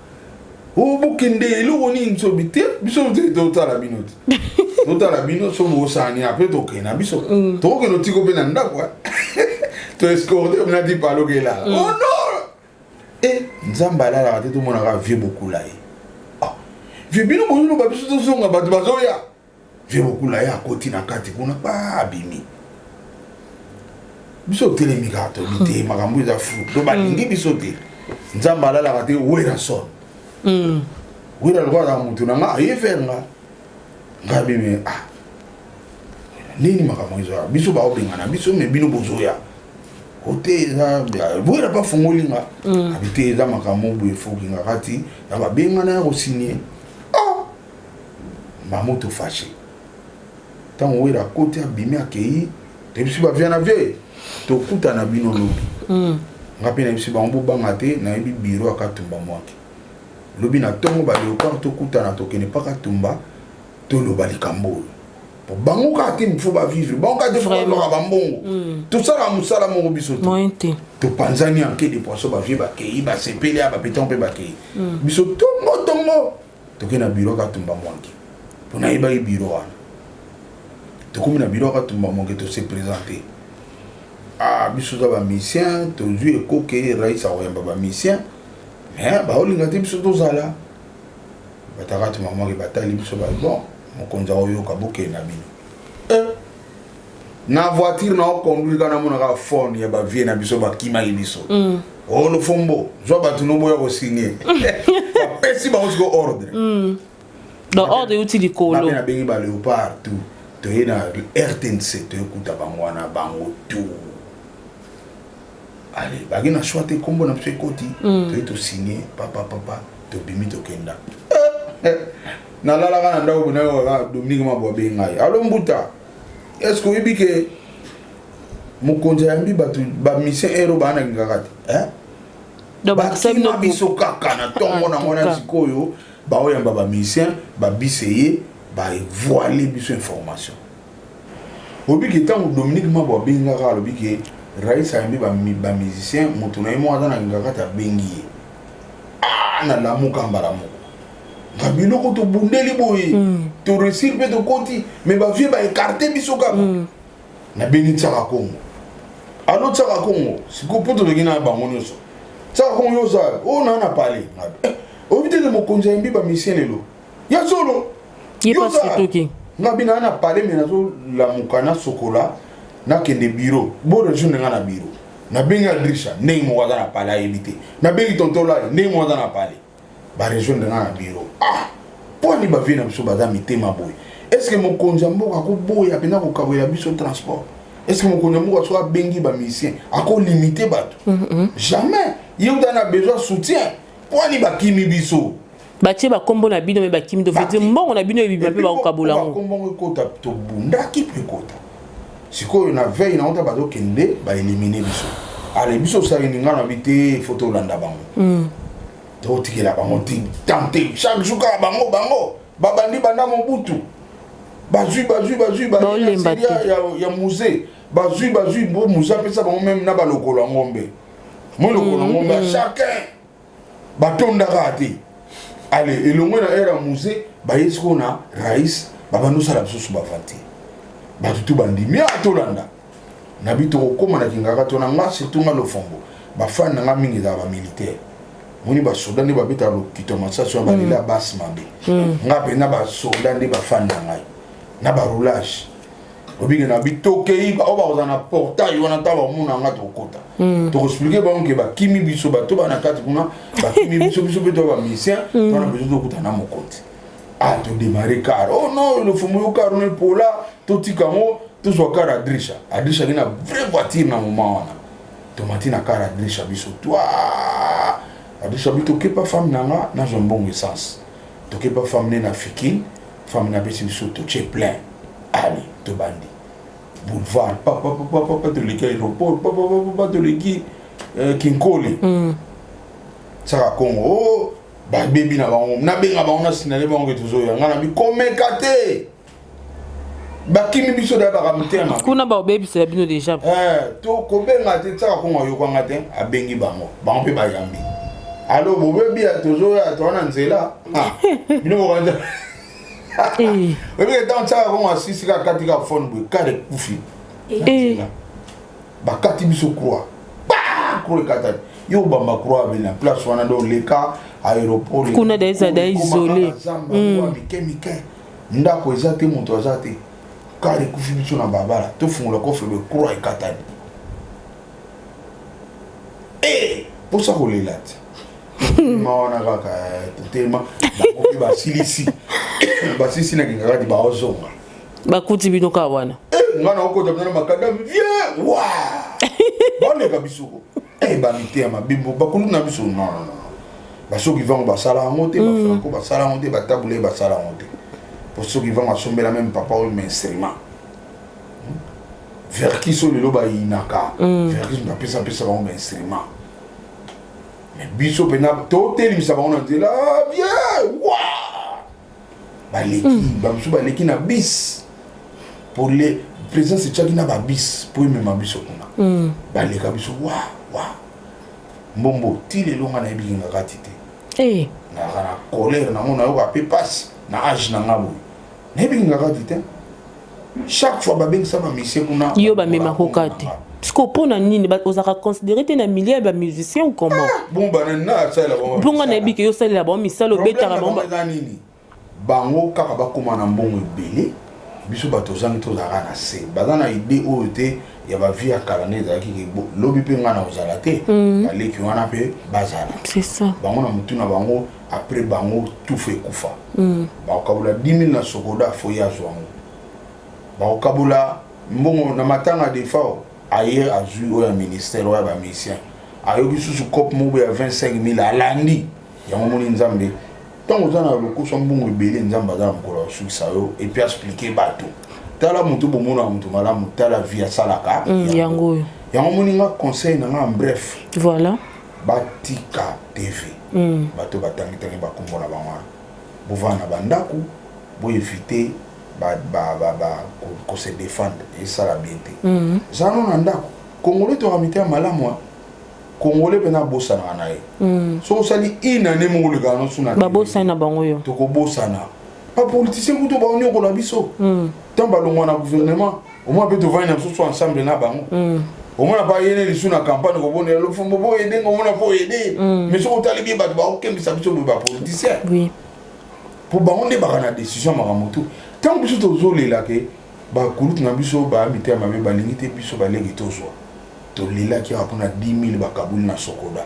Speaker 2: bokende eloko nini biso bite biso totala bino te totala bino so bosani apre tokena biso tokokende otiko mpe na ndako to escorte mna di palo ke la oh non nzambe alalaka te tomonaka vie bokula ye vie bino boyino babiso tozonga bato bazoya vie bokula ye akoti na kati kuna babimi biso otelemi kaka tobi te makambo eza fu to balingi biso te nzambe alalaka te wera son wera lokola mutu na nga aye faire nga bimi nini makambo ezoya biso baobengana biso me bino bozoya ote eza wera pa fongolinga abite eza makambo boye fokinga kati na babengana ya kosinie mamoto fâché ntango wera kote abimi akei te biso bavia na vie tokuta na bino lobi nga mpe na biso bango bobanga te nayebi biro akatumba mwaki lobi na ntongo baleopard tokutana tokende mpa katumba toloba likambo oyo po bango kaka te mifo bavivre bango kaka te fo baloka bambongo tosala mosala moko biso te topanzani anke de poisson bavie bakei basepeli ya bapetan mpe bakei biso tongo tokende na biro akatumba mwaki mpo nayebaki biro wana tokomi na biro akatumba mwaki tose présente biso za bamisien tozwi ekoke rais akoyamba bamisien mais baolinga te biso tozala bataka tuma mwaki batali biso bon mokonzi akoyoka bokende na bino na voiture naoconduire kana monaka fone ya bavie na biso bakimaki biso olofombo zwa bato noboya kosigne bapesi bango siko ordre
Speaker 3: donc ordre euti likolo
Speaker 2: nabengi baleopard tout toye na RTNC toyekuta bango wana bango tout allez bagi na choix te kombo na biso ekoti toye tosigne papa tobimi tokenda nalalaka na ndako bonayoka Dominique Mabo abe ngai alo mbuta est-ce que oyebi ke mokonzi ayambi bato bamisien ero baanakingaka te bakima biso kaka na ntongo nango na sikoyo baoyamba bamisien babise ye baevoile biso information oyebi ke ntango Dominique Mabo abengaka alobi ke rais ayambi bamusicien moto na ye moko aza nakingaka te abengi ye nalamuka mbala moko nga biloko tobundeli boye toresir mpe tokoti me bavie baekarte biso kaka nabengi Tsaka Kongo alo Tsaka Kongo siko mpo toleki na bango nyonso Tsaka Kongo yoza oyo naa na pale oyebi tete mokonzi ayembi bamisien lelo ya solo nga bina na pale me nazolamuka na sokola nakende biro borejoindre nga na biro nabengi Adrisha ndenge moko aza na pale ayebi te nabengi tontolale ndenge moko aza na pale barejoindre nga na biro mpo ni bavie na biso baza mitema boye estce mokonzi ya mboka akoboya mpenza kokabolela biso transport estce mokonzi ya mboka so abengi bamisien akolimite bato jamais ye uta na besoin soutien mpo ni bakimi biso
Speaker 3: batie bakombo na bino me bakimi tofeti mbongo na bino ebima mpe bakokabola ngo
Speaker 2: bakombongo ekota tobundaki mpe ekota sikoyo na veille na ota bazokende baelimine biso ale biso osalini nga na bi te fo tolanda bango totikela bango tante chaque jour kaka bango babandi banda mobutu bazwi ya musée bazwi musée apesa bango meme na balokolo ya ngombe mo lokolo ya ngombe ya chacun batondaka te ale elongo na era musée bayesi ko na rais babandi osala bisusu bavante bato tu bandimi atolanda na bito kokoma na kingaka to na nga surtout nga lofombo bafani na nga mingi ezala bamilitaire moni basoda nde babeta lokito masasi wana balela basi mabe nga mpenza basoda nde bafani na ngai na baroulage obike na bitokei ba baza na portail wana ta ba muna nga tokota to expliquer ba onke ba kimi biso ba to ba na kati kuna ba kimi biso pe to ba musicien to na besoin de kuta na mokonzi to démarrer car oh non le fumu yo car on est pour là to tikamo to so car adrisha kina vraie voiture na moment wana to matina car adrisha biso toi adrisha bito ke pas femme nanga na un bon essence to ke pas femme na fikine femme na biso to che plein allez to bandi boulevard papa de l'équipe aéroport papa de l'équipe Kinkole ça Congo ba baby na bango na benga bango na sinale bango tuzo ya ngana bi komekate ba kimi biso da ba kamtema
Speaker 3: kuna ba baby c'est bino déjà
Speaker 2: to ko benga te ça Congo yo kwanga te abengi bango pe ba yambi allo bo baby ya tuzo ya tona nzela bino mo kanja oui dans ça Congo asisi ka katika phone bu kare kufi ba kati biso croix ba croix kata yo bamba croix bena place wana do leka aéroport
Speaker 3: kuna deza da isolé
Speaker 2: mike ndako ezate moto azate kare kufi biso na babala to fungula ko febe croix ekatani pour ça relate mawana kaka tellement ba silisi ba sisi na kinga di ba ozonga
Speaker 3: ba kuti bino ka wana
Speaker 2: ngana okota bana makadam vieux wa bone kabisuko ba mitema bimbo ba kuluna biso non ba soki vont ba sala monter ba franco ba sala monter ba tabule ba sala monter pour ceux qui vont assommer la même papa ou instrument vers qui sont le loba inaka vers qui sont pesa ba instrument mais biso pena to teli misa ba on dit là vieux wa ba leki na bis pour les présence c'est na ba bis pour même biso kuna ba leka biso wa mbombo tile longa na ebinga katite na kana colère na mona yo ba passe na âge na ngabo na ebinga katite chaque fois ba benga sama mission kuna
Speaker 3: yo ba mema kokate Parce pona nini ba ozaka considérer te na milieu ba musicien ou comment
Speaker 2: bon ba na ça la bon
Speaker 3: bon na biki yo sala ba misalo betara ba
Speaker 2: nini bango kaka bakoma na mbongo ebele biso bato zangi to zaka na se bazana idée oyo te ya ba vie ya kalane ezalaki ke lobi pe nga na ozala te baleki wana pe bazala
Speaker 3: c'est ça
Speaker 2: bango na mutu na bango après bango tout fait kufa bakabula 10 000 na sokoda foya zwango bakabula mbongo na matanga de fao aye azui oya ministère oya ba musicien ayoki susu cop mobo ya 25 000 alandi yango moni nzambe tant aux gens le coup sont bons rebelles nzamba dans mukolo sukisa yo et puis expliquer bateau tala mutu bomona mutu malamu tala via salaka
Speaker 3: yango
Speaker 2: moni nga conseil na nga bref
Speaker 3: voilà
Speaker 2: batika TV bato batangi tangi bakombo na bango bovana bandako bo éviter ko se défendre et ça la bien te zano na ndako congolais to ramiter malamu Congolais pena bossa na nae so sali ina ne mongole ga no suna
Speaker 3: ba bossa na bango yo
Speaker 2: to ko bossa na pa politicien kuto ba onyo ko la biso tamba lo mwana gouvernement au moins peut to vana so ensemble na bango au moins pas yene li suna campagne ko bonne lo fumbo bo aider ngo mona po aider mais so tali bi ba ba okembi sa biso ba politicien
Speaker 3: oui
Speaker 2: pour ba on débarra na décision maramoto tant biso to zolela ke ba kulut na biso ba mitema be ba lingite biso ba legi to zo to lila qui a 10 000 bakabul na sokoda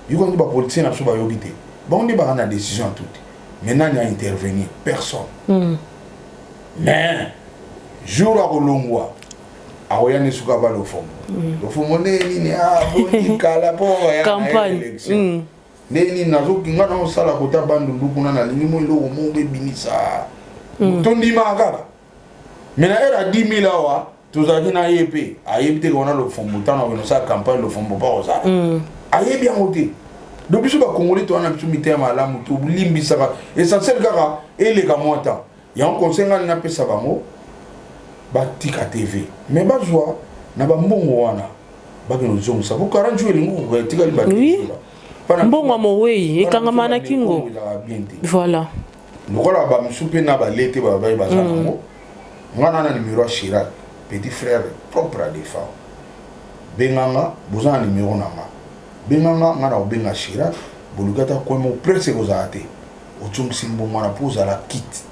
Speaker 2: yuko ndi ba politicien na so ba yobite bon ndi ba na décision toute maintenant il y a intervenir personne mais jour à kolongwa aoya ne suka ba lo fomo ne ni boni kala po ya
Speaker 3: campagne
Speaker 2: neni nazo kinga na sala kota bandu ndukuna na lingi mo lo mo be binisa to ndi makaka maintenant era 10 000 awa tozaki na yepe ayebite kona lo fombo tana weno sa campagne lo fombo ba oza ayebi yango te donc biso ba congolais to wana biso mitema alamu to limbisaka essentiel kaka eleka mwata yango conseil ngani na pesa bango batika TV mais bazwa na ba mbongo wana bakeno zongo ko 40 jours lingo ba tika li batika
Speaker 3: mbongo mowei ekanga na kingo voilà
Speaker 2: lokola ba msupe na ba lete ba ba bazango ngana na numéro Chirac petit frère propre à des femmes benganga bozana numéro nanga benganga ngana obenga Chirac bolugata kwemo presse kozate otsungisi mbongo na poza la kit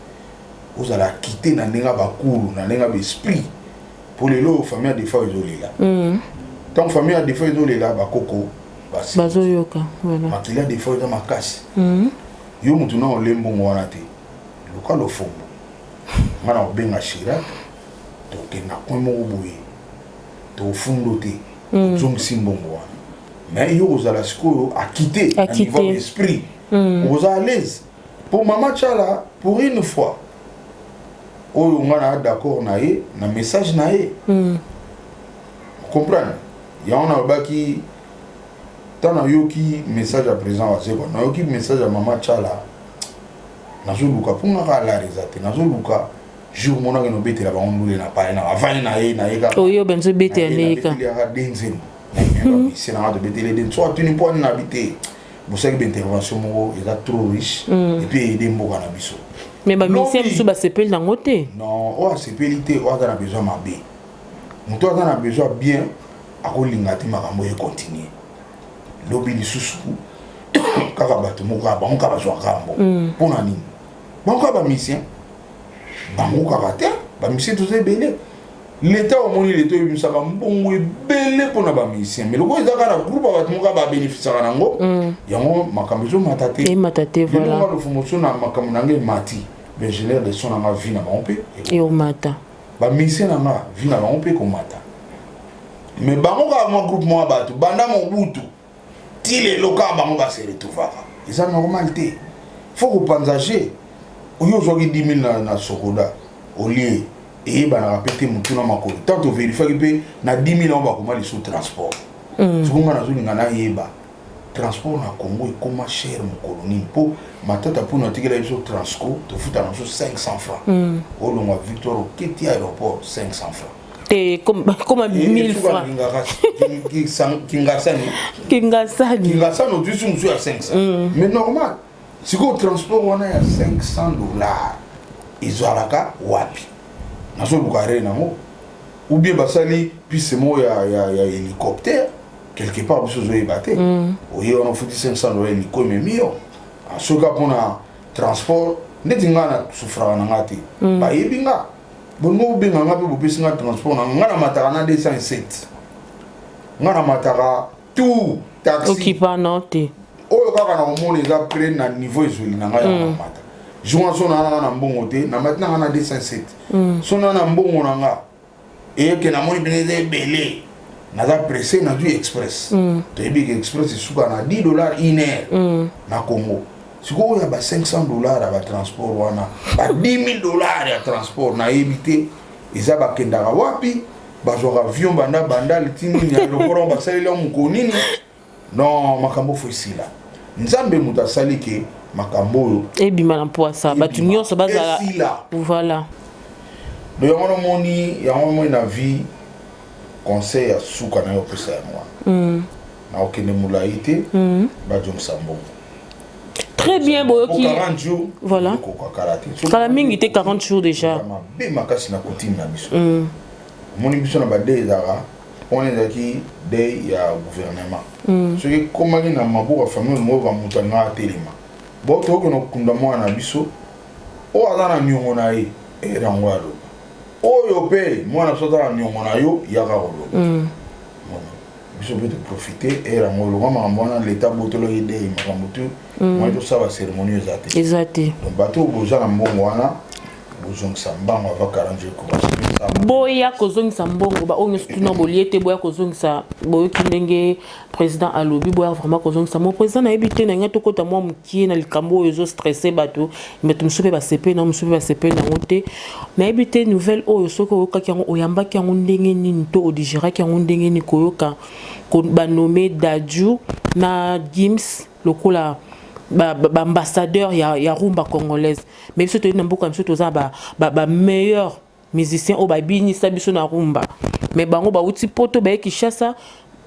Speaker 2: ozala quitter na ndinga bakuru na ndinga esprit pour les lots famille des fois isolés là tant famille a des fois isolés là ba koko
Speaker 3: bazo yoka
Speaker 2: voilà makila des fois dans ma casse yo mutu na olembo ngwana te loka lo fombo mana obenga shira to ke na komo oboye to fundo te zong simbongo wana mais yo ozala sikoyo a quitter à niveau d'esprit vous à l'aise pour maman Tchala pour une fois oyo ngana d'accord na ye na message na ye comprendre ya on a baki tana yoki message à présent wa zeko na yoki message à maman Tchala nazo luka punga ka la rezate nazo luka jour mona ke no betela ba on lule na pa na avani na ye ka
Speaker 3: oyo benzo betela ka
Speaker 2: il y a denzel na c'est na de betela den soit tu ne peux pas habiter vous savez que l'intervention est trop riche et puis aider mboka na biso
Speaker 3: mais ba mission biso ba sepel na ngote
Speaker 2: non o sepelité o a besoin mabe muto a besoin bien akolinga te makambo e continuer lobi lisusu kaka bato moka bango ba zwa kambo pona nini bango ba mission bango kaka te ba mission tous ebele l'état au moni l'état yebisaka mbongo ebele pona ba mission mais loko ezaka na groupe bato moka ba bénéficiera nango yango makambo ezo matate voilà le promotion na makambo nange mati ingénieur de son na vie na bango pe
Speaker 3: et au mata
Speaker 2: ba mission na vie na bango pe ko mata mais bango ka mo groupe mo bato banda mo butu tile loka bango ba se retrouver ça normalité faut ko panzager oyo zo ki 10 000 na sokoda au lieu et ba na répéter mutuna makolo tant to vérifier que na 10 000 on va comment les sous transport ce qu'on a zo ngana yeba transport na Congo est comme cher mon colonie pour matata pour notre tigre sur transco to futa na 500 francs au long à Victor au Keti aéroport 500 francs
Speaker 3: et comme 1000 francs kingasani
Speaker 2: au dessus monsieur à 500 mais normal si go transport on a $500 ils ont la ka wapi na so bukare na mo ou bien basali puis c'est moi ya hélicoptère quelque part vous avez battu oui on a foutu $500 hélico mais mieux à ce cas pour un transport netinga na souffra na ngati ba yebinga bongo binga ngapi bopesi nga transport na ngana mataka na 207 ngana mataka tout taxi
Speaker 3: occupant note
Speaker 2: oyo kaka na omoni eza près na niveau ezoli na ngai ya mata jour so na mbongo te na maintenant na 207 so na mbongo na nga et que na moni beneze belé naza pressé na du express to ebi express suka na $10 une heure na Congo siko ya ba $500 ba transport wana ba $10 000 ya transport na ebité eza ba kendaka wapi ba zo avion banda litini ni aéroport ba salela mukonini non makambo fosila nzambe muta sali ke makambo
Speaker 3: ebima na poisa batu nyonso bazala voilà
Speaker 2: do yango moni yango mo na vie conseil ya suka na yo pesa ya moi na okende mulaite ba jom sambo
Speaker 3: très bien boyoki
Speaker 2: 40 jours
Speaker 3: voilà kala mingi te 40 jours déjà
Speaker 2: be makasi na kotime na biso moni biso na ba dezara on est qui des ya gouvernement ce qui comme na mabuka famille mo va mutanga telema bo to ko no kunda mwana biso o azana nyongo na ye erangwalo oyo pe mwana sota na nyongo na yo ya kakolo biso peut profiter erangolo mama mwana l'état botolo ide makambo tu moi to ça va cérémonie
Speaker 3: exact
Speaker 2: donc bato boza na mbongo wana bozongisa mbango ava 40 jours
Speaker 3: boya kozongisa mbongo ba onyo tuna boliete boya kozongisa boyoki ndenge président alobi boya vraiment kozongisa mo président na ebité na nga tokota mwa mukie na likambo oyo zo stresser bato meto musupe ba sepe na musupe ba sepe na ngote na ebité nouvelle oyo soko oyoka ki yango oyambaki yango ndenge nini to odigera ki yango ndenge ni koyoka ko ba nommé Dadju na Gims lokola ba ambassadeur ya rumba congolaise mais biso to na mboka biso toza ba meilleur musicien o ba binisa biso na rumba mais bango ba uti poto ba Kinshasa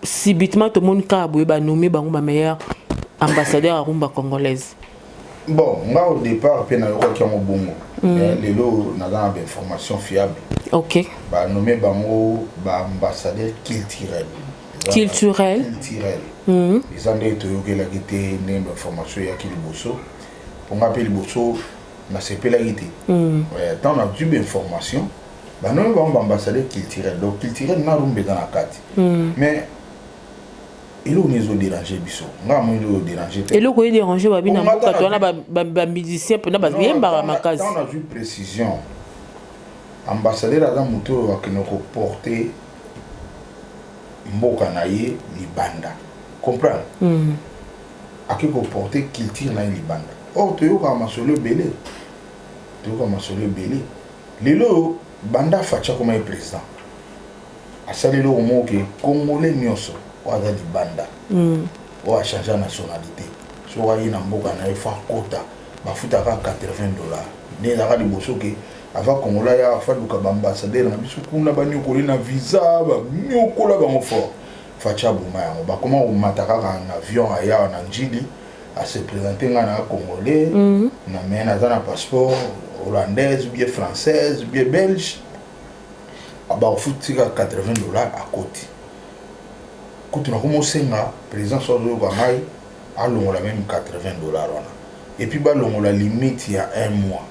Speaker 3: subitement to monika boye ba nommé bango ba meilleur ambassadeur ya rumba congolaise
Speaker 2: bon nga au départ pe na yo kwa kiamo bongo lelo na dans information fiable
Speaker 3: OK
Speaker 2: ba nommé bango ba ambassadeur culturel les andré to yokela kité ndembe information ya kiliboso on appelle liboso na sepela kité tant na du information Banon ba ambassadeur culturel. Donc culturel na rumbe dans la carte. Mais il est au déranger biso. Nga mo il est déranger.
Speaker 3: Et le koy déranger ba bina mboka to na ba musicien pe na ba yemba makazi.
Speaker 2: On a vu précision. Ambassadeur Adam Muto va que nous porter mboka na ye libanda. Comprendre? Aki ko porter culture na libanda. Oh to yo ka masolo belé. To ka masolo belé. Lelo banda facha comme un président. Asali lo mo ke congolais nyoso wa za libanda. Wa changer nationalité. So wa yina mboka na fa kota ba futa ka $80. Ne za ka liboso ke avant Congolais ya fa luka ambassadeur na biso kuna ba nyokoli na visa ba nyokola ba mo fort. Facha buma yango ba comment on mataka en avion aya na njili à se présenter na congolais na mena za na passeport hollandaise ou bien française ou bien belge aba futika $80 à côté. Quand on a commencé na président Sozo Gamai a longo la même $80 wana. Et puis ba longo la limite il y a 1 mois.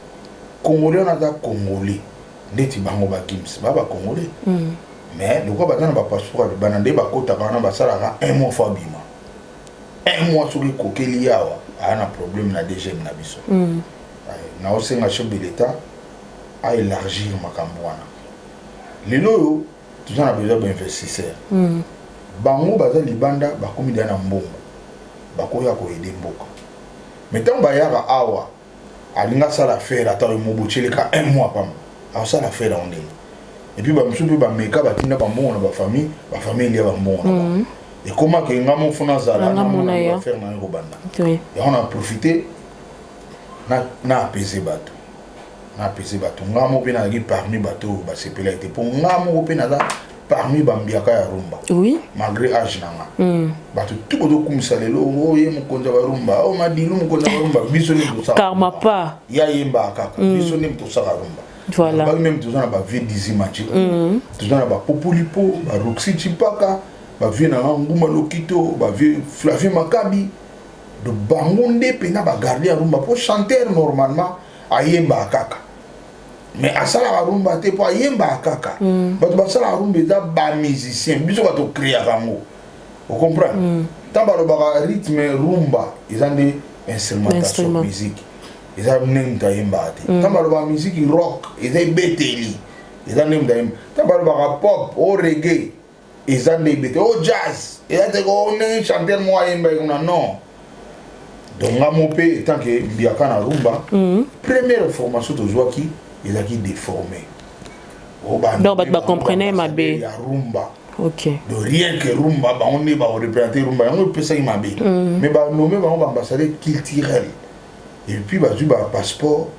Speaker 2: Congolais on a da congolais ndeti bango ba gims ba congolais. Mais le quoi ba na ba passeport ba na ba kota kana ba sala 1 mois fa bima. 1 mois sur le kokeli yawa ana problème na DG na biso. Na osenga chef de l'état a élargir makambo wana. Lelo tout a besoin d'investisseurs. Bango baza libanda ba komi dana mbongo. Ba koya ko aider mboka. Mettons ba yaka awa alinga sala faire ata mobochele ka 1 mois pam. A sala faire on dit. Et puis ba msupe ba meka ba tinda ba mbongo na ba famille ya ba mbongo. Et comment que ngamo fona zala na mona ya faire na ngobanda. Oui. Et on a profité na apaiser bateau. Na apaiser bateau. Ngamo pe na gi parmi bateau ba sepela été pour ngamo pe na parmi bambiaka ya rumba. Oui. Malgré âge nanga. Bateau tout bodo kumisa lelo oye mukonza ba rumba. O madilu mukonza ba rumba biso ni to sa. Karma pa. Ya yemba kaka. Biso ni to sa rumba. Voilà. Ba même tout ça na ba vie dizimachi. Tout ça na ba populipo, ba roxy chipaka. Ba vie na nguma lokito, ba vie Flavie Makabi. De bangonde pena ba garder rumba pour chanter normalement ayemba kaka. Mais à ça la rumba te pour ayemba kaka. Ba ça la rumba da ba musicien, biso ba to créer rango. Vous comprenez? Tant ba ba rythme rumba, ils ont des instrumentation musique. Ils ont même ayemba te. Tant ba musique rock, ils ont beteli. Ils ont même ayemba. Tant ba pop ou reggae, ils ont des beteli. Oh jazz, ils ont des chanteur moi ayemba non. Donc, je tant que Biaka na rumba, première formation de Joaki, il a qui déformé.
Speaker 3: Donc, vous comprenez ma bé.
Speaker 2: Rumba.
Speaker 3: Ok.
Speaker 2: De rien que rumba, on est représenter rumba, on peut ça ma bé. Mais nommé un ambassadeur culturel. Et puis, il a un passeport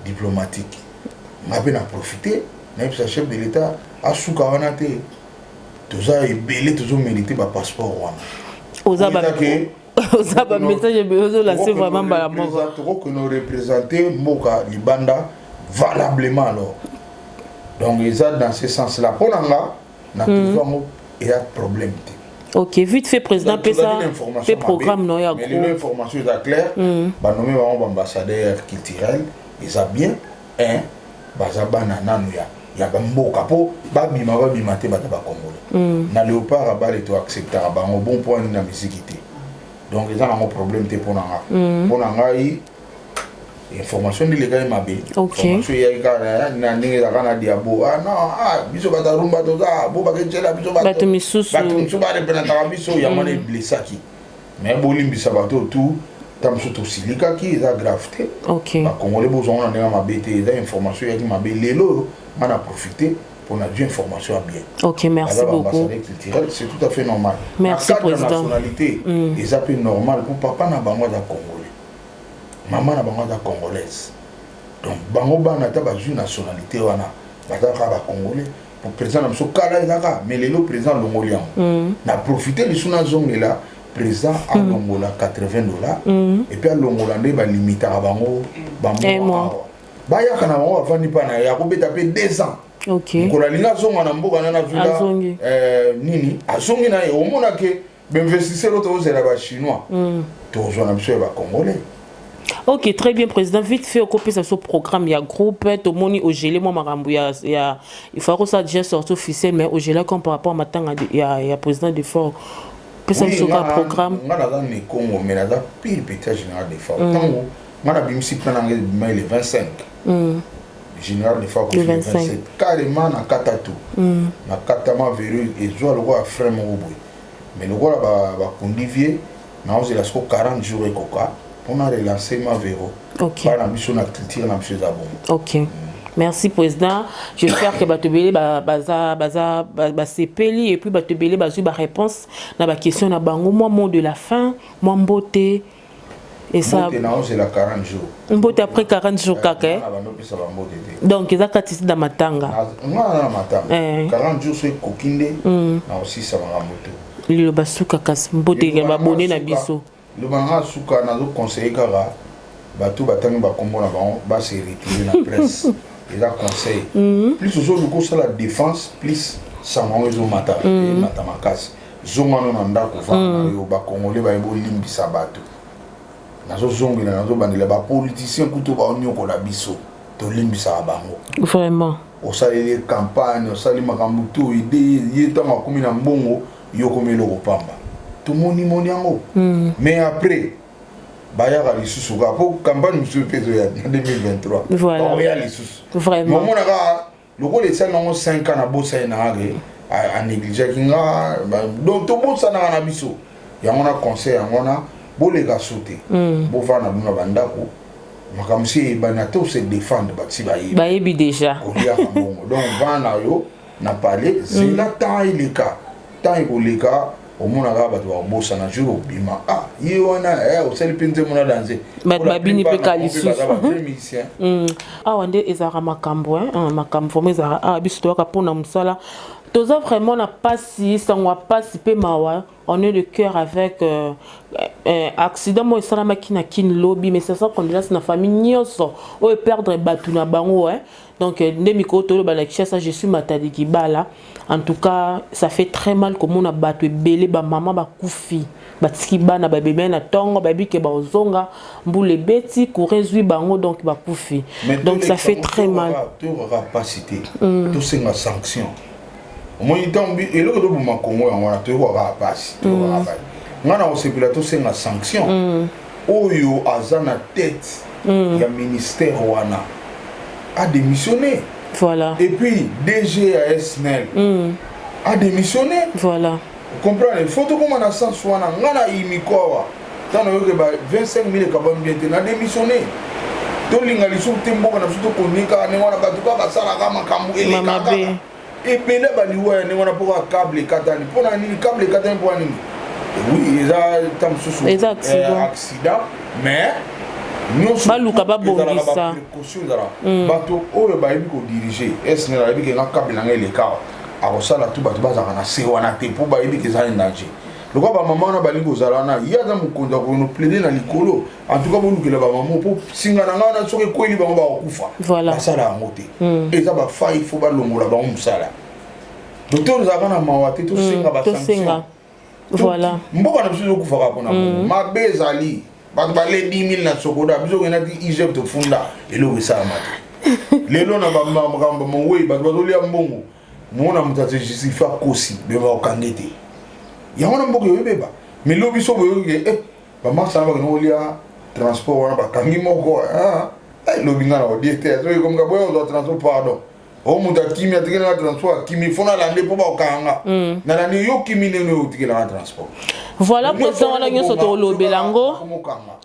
Speaker 2: diplomatique. Je vais en profiter, même si le chef de l'État a sous-cavanate. Tout ça est belé, tout ça mérité un passeport.
Speaker 3: Osaba message besoin là c'est vraiment la mort.
Speaker 2: Que nous représenter Moka Libanda valablement alors. Donc ils ont dans ce sens là pour nanga na il y a problème.
Speaker 3: OK, vite fait président Pessa fait programme non il y a gros.
Speaker 2: Mais l'information est claire, ba nommé ba ambassadeur culturel, ils a bien bazabana nanu ya ba mboka po ba bima te ba Congolais. Na léopard ba les to accepter ba bon point na musique. Donc ils ont un problème pour nanga. Pour nanga information de l'égal m'a bé. Information ya ka na ninga la kana diabo. Ah non, biso bata rumba to za, bo ba ke tshela biso bata.
Speaker 3: Bata misusu.
Speaker 2: Bata misusu ba représenter biso ya mane blessaki. Mais bolimbi sabato tout tamso to silika ki za gravité.
Speaker 3: OK.
Speaker 2: Ba Congolais besoin na m'a bé te information ya ki m'a bé lelo, on a profité pour la information bien.
Speaker 3: Ok, merci beaucoup.
Speaker 2: C'est tout à fait normal.
Speaker 3: Merci, président.
Speaker 2: La nationalité, ils appellent normal pour papa na bango da Congolais. Maman na bango da Congolaise. Donc, bango ba na ta ba nationalité wana, ba ta ba Congolais. Pour président na so kala ezaka, mais le président longolian. Na profiter de suna zonge là, président a longola $80 et puis a longola ne ba limiter bango bango. Ba ya kana bango afani pa na ya ko beta pe 2 ans.
Speaker 3: OK.
Speaker 2: Kola linga zonga na mboka na villa nini azongi na omona ke l'investisseur auto zela ba chinois to zona biso ba congolais
Speaker 3: Ok, très bien, président. Vite fait, au copie de ce programme, il y a groupe, tout le monde au gelé, moi, il faut que ça déjà sorti officiel, mais au gelé, comme par rapport à matin, il y a président de fort. Puis ça, c'est un programme.
Speaker 2: On a dans le Congo, mais là, pire pétage général de fort. Tant on a bien si plein le 25. Général de fort, le 27. Carrément, na Katatou. Na Katama Véru, et je vois le roi frère Mourouboué. Mais le roi va condivier, na on a 40 jours et coca. On a relancé ma véro.
Speaker 3: Ok.
Speaker 2: Par la mission de culture, la mission d'abord.
Speaker 3: Ok. Merci, président. J'espère que Batebele CPLI et puis Batebele va avoir réponse à la question de bango. Moi, mot de la fin, moi, beauté. Et ça.
Speaker 2: C'est la 40 jours.
Speaker 3: Beauté après 40 jours, kaka. Donc, ils ont ici dans Matanga.
Speaker 2: Moi, Matanga. 40 jours, c'est Kokinde. Aussi, ça va moto.
Speaker 3: Le basuka kas beauté, il va abonner na biso.
Speaker 2: Le banga suka na zo conseiller kara bato batangi ba kombo na bango ba se retirer la presse et la conseil plus aujourd'hui ko ça la défense plus ça m'a zo mata mata makasi zonga no na ndako fa yo ba congolais ba ebo limbisa bato na zo zongi na zo bandela ba politicien kuto ba onyoko la biso to limbisa bango
Speaker 3: vraiment
Speaker 2: o saleli campagne o saleli makambo to idée yeta makumi na mbongo yo komelo ko pamba tout le monde moni yango mais après bayaka lisusu ka po campagne monsieur peso ya 2023
Speaker 3: voilà
Speaker 2: ya lisusu
Speaker 3: vraiment
Speaker 2: mon monaka lokole ça non 5 ans na bossa na age a négliger kinga donc to bossa na biso ya ngona conseil ya ngona bolega sauter bo vana buna bandako makamsi banato se défendre bati
Speaker 3: bayebi déjà
Speaker 2: olia mbongo donc vana yo na parler c'est la temps il est cas temps il est cas au monde arabe bato babosa na jour obima ye wana osali mpenze mona danse
Speaker 3: bato babini mpe ka lisusu awa nde ezalaka makambo makambo vraimen ezalaka biso toyaka mpona mosala toza vraiment na pasi sango ya pasi mpe mawa on est de cœur avec accident mo esalamaki na kini lobi mais ça condoléance na famille nyonso oyo perdre bato na bango donc nde mikolo toloba na Kinshasa je suis Matadi Kibala en tout cas ça fait très mal komona bato ebele ba mama bakufi batiki bana babebe na tongo babi ke bazonga mbule beti kurezwi bango donc bakufi donc ça fait très mal
Speaker 2: to capacité to senga sanction moi itambi eloko to buma Congo yango na to ko pasi to ko ba ngana o sepila to senga sanction oyo azana tête ya ministère wana a démissionné.
Speaker 3: Voilà.
Speaker 2: Et puis DG à SNEL a démissionné.
Speaker 3: Voilà.
Speaker 2: Vous comprenez? Il faut que comment on a sens wana ngana imikowa. Tant que 25 000 kabam bien a démissionné. To linga lisu tembo na biso ko nika ne wana batu ka sala kama kambu ele kaka. Et bele baliwa ne wana pour câble katani. Pour na ni câble katani pour nini? Oui, ils ont tam sous accident mais
Speaker 3: baluka babongisa
Speaker 2: bato oyo bayebi kodirige esne bayebi ke nga kabela nga eleka akosala tu bato bazalaka na se wana te mpo bayebi ke ezali danger lokwa bamama wana balingi kozala wana ye aza mokonzi akono plaide na likolo antuka bolukela bamama mpo singa na nga wana soki ekweli bango bakokufa basala yango te eza bafai fo balongola bango mosala docteur ezalaka na mawa te tosenga basanction mboka na biso ezokufaka mpona mabe ezali bato bale 10 000 na sokoda biso kena ti Egypte funda eloko esalama te lelo na makambo mongwei bato bazolia mbongo mona moto atejustifa kosi be baokange te yango na mboka oyebeba mais lo biso boyoke bamarsa bakena kolia transport wana bakangi moko lobi nga na odie te soki komika boya ozwa transport pardon o moto akimi atekelanga transport akimi fo nalande mpo baokanga nalande yo kimi nene oyo otekelanga transport.
Speaker 3: Voilà président wana nyonso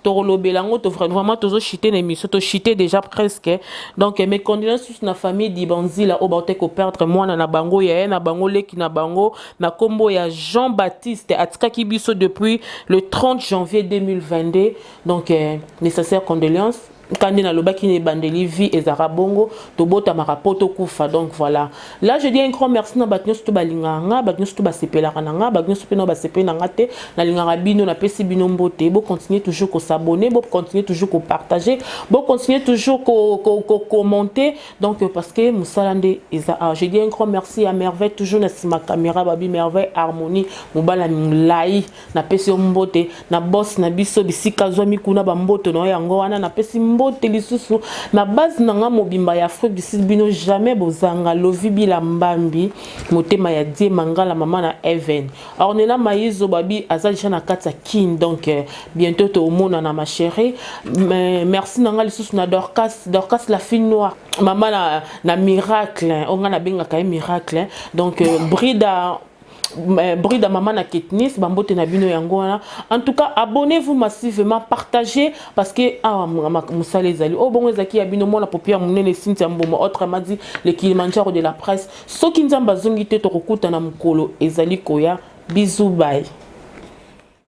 Speaker 3: tolobelango to vraiment tozo chiter l'émission to chiter déjà presque donc mes condoléances sur la famille d'Ibanzi là au baute ko perdre mwana na bango ya na bango leki na bango na kombo ya Jean-Baptiste atikaki biso depuis le 30 janvier 2022 donc nécessaire condoléances Kande na loba qui ne bandeli vie et zara bongo to bota marapoto kufa. Donc voilà, là je dis un grand merci na batnyos to balinganga batnyos to basepela kananga batnyos pe no basepela ngate na lingara bino na pesi bino mbote. Bo continuer toujours ko s'abonner, bo continuer toujours ko partager, bo continuer toujours ko commenter. Donc parce que musalande eza je dis un grand merci à Merveille toujours na sima caméra babi Merveille harmonie mobala milai na pesi mbote na boss na biso bisika zwa mikuna ba mbote no yango wana na pesi mbote lisusu na base nanga mobimba ya Afrique du Sud bino jamais bozanga lovi bila mbambi motema ya die mangala mama na Even Ornella Maizo babi azalisha na kata kin. Donc bientôt to mona na ma chérie. Merci nanga lisusu na Dorcas la fille noire mama na miracle onga na benga kay miracle. Donc Brida maman na Ketnis bambote na bino yango. En tout cas abonnez-vous massivement, partagez parce que musale ezali o bongo ezaki ya bino mona popia munene Cynthia Mboma autrement dit le Kilimanjaro de la presse soki nzamba zongi te to kokuta na mukolo ezali koya. Bisous, bye.